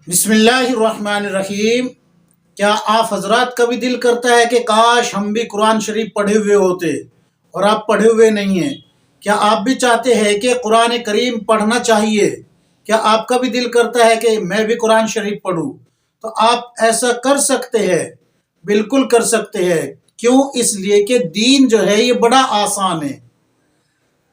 بسم اللہ الرحمن الرحیم۔ کیا آپ حضرات کا بھی دل کرتا ہے کہ کاش ہم بھی قرآن شریف پڑھے ہوئے ہوتے اور آپ پڑھے ہوئے نہیں ہیں؟ کیا آپ بھی چاہتے ہیں کہ قرآن کریم پڑھنا چاہیے؟ کیا آپ کا بھی دل کرتا ہے کہ میں بھی قرآن شریف پڑھوں؟ تو آپ ایسا کر سکتے ہیں، بالکل کر سکتے ہیں۔ کیوں؟ اس لیے کہ دین جو ہے یہ بڑا آسان ہے۔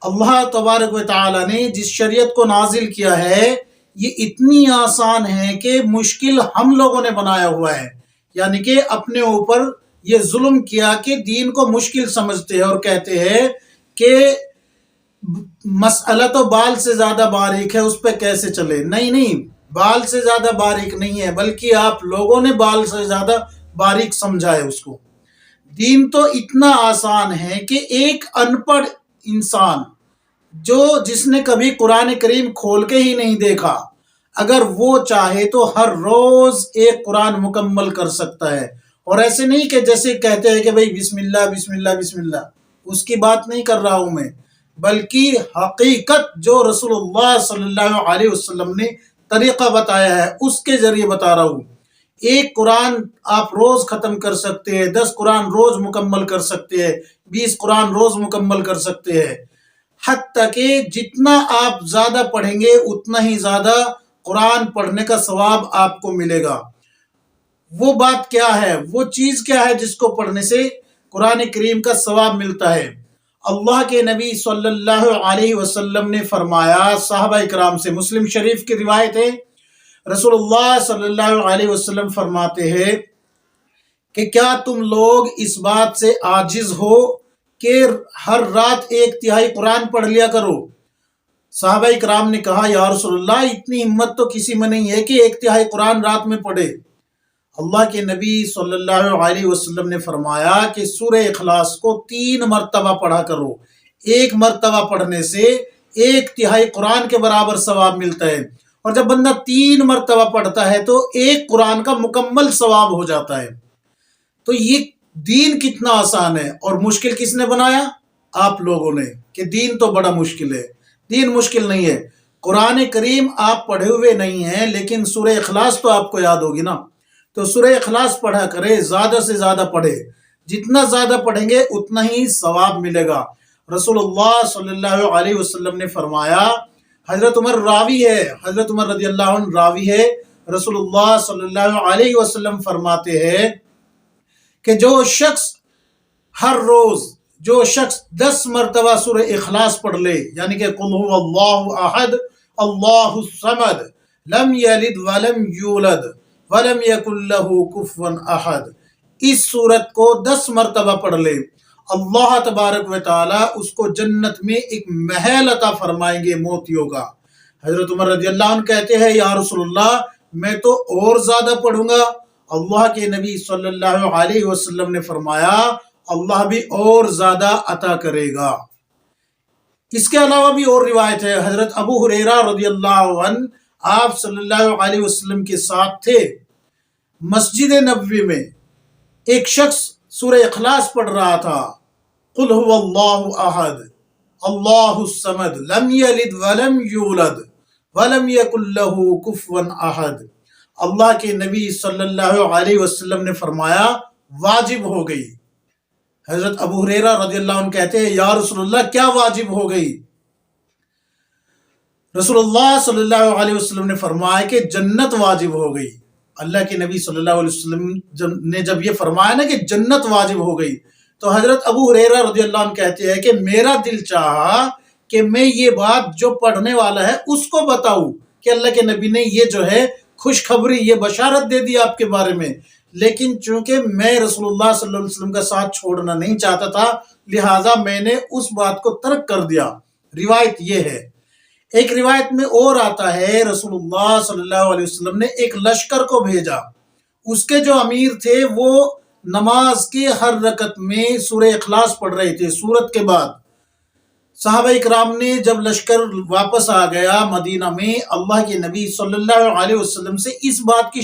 اللہ تبارک و تعالی نے جس شریعت کو نازل کیا ہے یہ اتنی آسان ہے کہ مشکل ہم لوگوں نے بنایا ہوا ہے، یعنی کہ اپنے اوپر یہ ظلم کیا کہ دین کو مشکل سمجھتے ہیں اور کہتے ہیں کہ مسئلہ تو بال سے زیادہ باریک ہے، اس پہ کیسے چلے۔ نہیں، بال سے زیادہ باریک نہیں ہے، بلکہ آپ لوگوں نے بال سے زیادہ باریک سمجھا ہے اس کو۔ دین تو اتنا آسان ہے کہ ایک ان پڑھ انسان جس نے کبھی قرآن کریم کھول کے ہی نہیں دیکھا، اگر وہ چاہے تو ہر روز ایک قرآن مکمل کر سکتا ہے۔ اور ایسے نہیں کہ جیسے کہتے ہیں کہ بھئی بسم اللہ بسم اللہ بسم اللہ، اس کی بات نہیں کر رہا ہوں میں، بلکہ حقیقت جو رسول اللہ صلی اللہ علیہ وسلم نے طریقہ بتایا ہے اس کے ذریعے بتا رہا ہوں۔ ایک قرآن آپ روز ختم کر سکتے ہیں، 10 قرآن روز مکمل کر سکتے ہیں، 20 قرآن روز مکمل کر سکتے ہیں، حتیٰ کہ جتنا آپ زیادہ پڑھیں گے اتنا ہی زیادہ قرآن پڑھنے کا ثواب آپ کو ملے گا۔ وہ بات کیا ہے، وہ چیز کیا ہے جس کو پڑھنے سے قرآن کریم کا ثواب ملتا ہے؟ اللہ کے نبی صلی اللہ علیہ وسلم نے فرمایا، صحابہ اکرام سے مسلم شریف کی روایت ہے، رسول اللہ صلی اللہ علیہ وسلم فرماتے ہیں کہ کیا تم لوگ اس بات سے عاجز ہو کہ ہر رات 1/3 قرآن پڑھ لیا کرو؟ صحابہ اکرام نے کہا، یا رسول اللہ اتنی ہمت تو کسی میں نہیں ہے کہ 1/3 قرآن رات میں پڑھے۔ اللہ کے نبی صلی اللہ علیہ وسلم نے فرمایا کہ سورہ اخلاص کو 3 مرتبہ پڑھا کرو، ایک مرتبہ پڑھنے سے 1/3 قرآن کے برابر ثواب ملتا ہے، اور جب بندہ 3 مرتبہ پڑھتا ہے تو ایک قرآن کا مکمل ثواب ہو جاتا ہے۔ تو یہ دین کتنا آسان ہے، اور مشکل کس نے بنایا؟ آپ لوگوں نے، کہ دین تو بڑا مشکل ہے۔ دین مشکل نہیں ہے۔ قرآن کریم آپ پڑھے ہوئے نہیں ہیں، لیکن سورہ اخلاص تو آپ کو یاد ہوگی نا، تو سورہ اخلاص پڑھا کرے، زیادہ سے زیادہ پڑھے، جتنا زیادہ پڑھیں گے اتنا ہی ثواب ملے گا۔ رسول اللہ صلی اللہ علیہ وسلم نے فرمایا، حضرت عمر راوی ہے، حضرت عمر رضی اللہ عنہ راوی ہے، رسول اللہ صلی اللہ علیہ وسلم فرماتے ہیں کہ جو شخص 10 مرتبہ سورہ اخلاص پڑھ لے، یعنی کہ قل هو اللہ احد اللہ الصمد لم یلد ولم یولد ولم یکن لہ کفوا احد، اس سورت کو 10 مرتبہ پڑھ لے، اللہ تبارک و تعالی اس کو جنت میں ایک محل عطا فرمائیں گے موتیوں کا۔ حضرت عمر رضی اللہ عنہ کہتے ہیں، یا رسول اللہ میں تو اور زیادہ پڑھوں گا۔ اللہ کے نبی صلی اللہ علیہ وسلم نے فرمایا، اللہ بھی اور زیادہ عطا کرے گا۔ اس کے علاوہ بھی اور روایت ہے، حضرت ابو ہریرہ رضی اللہ عنہ آپ صلی اللہ علیہ وسلم کے ساتھ تھے، مسجد نبوی میں ایک شخص سورہ اخلاص پڑھ رہا تھا، قل هو اللہ احد اللہ الصمد لم یلد ولم یولد ولم یکن لہ کفوا احد۔ اللہ کے نبی صلی اللہ علیہ وسلم نے فرمایا، واجب ہو گئی۔ حضرت ابو ہریرہ رضی اللہ عنہ کہتے ہیں، یا رسول اللہ کیا واجب ہو گئی؟ رسول اللہ صلی اللہ علیہ وسلم نے فرمایا کہ جنت واجب ہو گئی۔ اللہ کے نبی صلی اللہ علیہ وسلم نے جب یہ فرمایا نا کہ جنت واجب ہو گئی، تو حضرت ابو ہریرہ رضی اللہ عنہ کہتے ہیں کہ میرا دل چاہا کہ میں یہ بات جو پڑھنے والا ہے اس کو بتاؤں کہ اللہ کے نبی نے یہ جو ہے خوشخبری، یہ بشارت دے دی آپ کے بارے میں، لیکن چونکہ میں رسول اللہ صلی اللہ علیہ وسلم کا ساتھ چھوڑنا نہیں چاہتا تھا، لہٰذا میں نے اس بات کو ترک کر دیا۔ روایت یہ ہے۔ ایک روایت میں اور آتا ہے، رسول اللہ صلی اللہ علیہ وسلم نے ایک لشکر کو بھیجا، اس کے جو امیر تھے وہ نماز کے ہر رکعت میں سورہ اخلاص پڑھ رہے تھے سورت کے بعد۔ صحابہ اکرام نے جب لشکر واپس آ گیا مدینہ میں، اللہ کے نبی صلی اللہ علیہ وسلم سے اس بات کی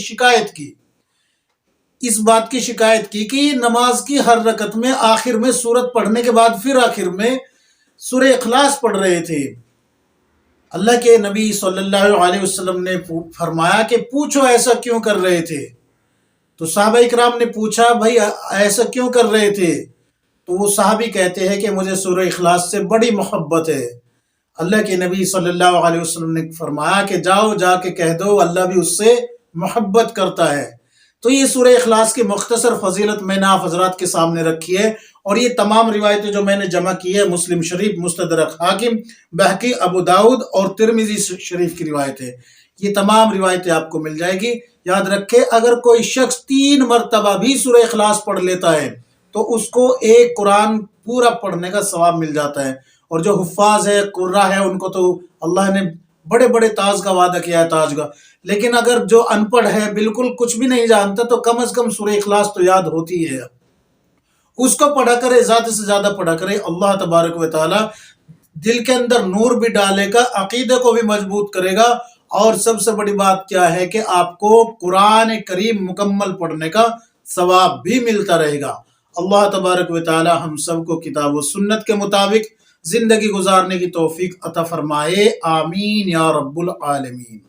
شکایت کی کہ نماز کی ہر رکعت میں آخر میں سورت پڑھنے کے بعد پھر آخر میں سورہ اخلاص پڑھ رہے تھے۔ اللہ کے نبی صلی اللہ علیہ وسلم نے فرمایا کہ پوچھو ایسا کیوں کر رہے تھے؟ تو صحابہ اکرام نے پوچھا بھائی ایسا کیوں کر رہے تھے؟ تو وہ صحابی کہتے ہیں کہ مجھے سورہ اخلاص سے بڑی محبت ہے۔ اللہ کے نبی صلی اللہ علیہ وسلم نے فرمایا کہ جاؤ جا کے کہہ دو اللہ بھی اس سے محبت کرتا ہے۔ تو یہ سورہ اخلاص کی مختصر فضیلت میں نے آپ حضرات کے سامنے رکھی ہے، اور یہ تمام روایتیں جو میں نے جمع کی ہے مسلم شریف، مستدرک حاکم، بہقی، ابو داؤد اور ترمذی شریف کی روایت ہے۔ یہ تمام روایتیں آپ کو مل جائے گی۔ یاد رکھے اگر کوئی شخص 3 مرتبہ بھی سورہ اخلاص پڑھ لیتا ہے تو اس کو ایک قرآن پورا پڑھنے کا ثواب مل جاتا ہے، اور جو حفاظ ہے، قرہ ہے، ان کو تو اللہ نے بڑے بڑے تاج کا وعدہ کیا ہے، تاج کا۔ لیکن اگر جو ان پڑھ ہے، بالکل کچھ بھی نہیں جانتا، تو کم از کم سورہ اخلاص تو یاد ہوتی ہے، اس کو پڑھا کرے، زیادہ سے زیادہ پڑھا کرے۔ اللہ تبارک و تعالی دل کے اندر نور بھی ڈالے گا، عقیدے کو بھی مضبوط کرے گا، اور سب سے بڑی بات کیا ہے کہ آپ کو قرآن کریم مکمل پڑھنے کا ثواب بھی ملتا رہے گا۔ اللہ تبارک و تعالی ہم سب کو کتاب و سنت کے مطابق زندگی گزارنے کی توفیق عطا فرمائے، آمین یا رب العالمین۔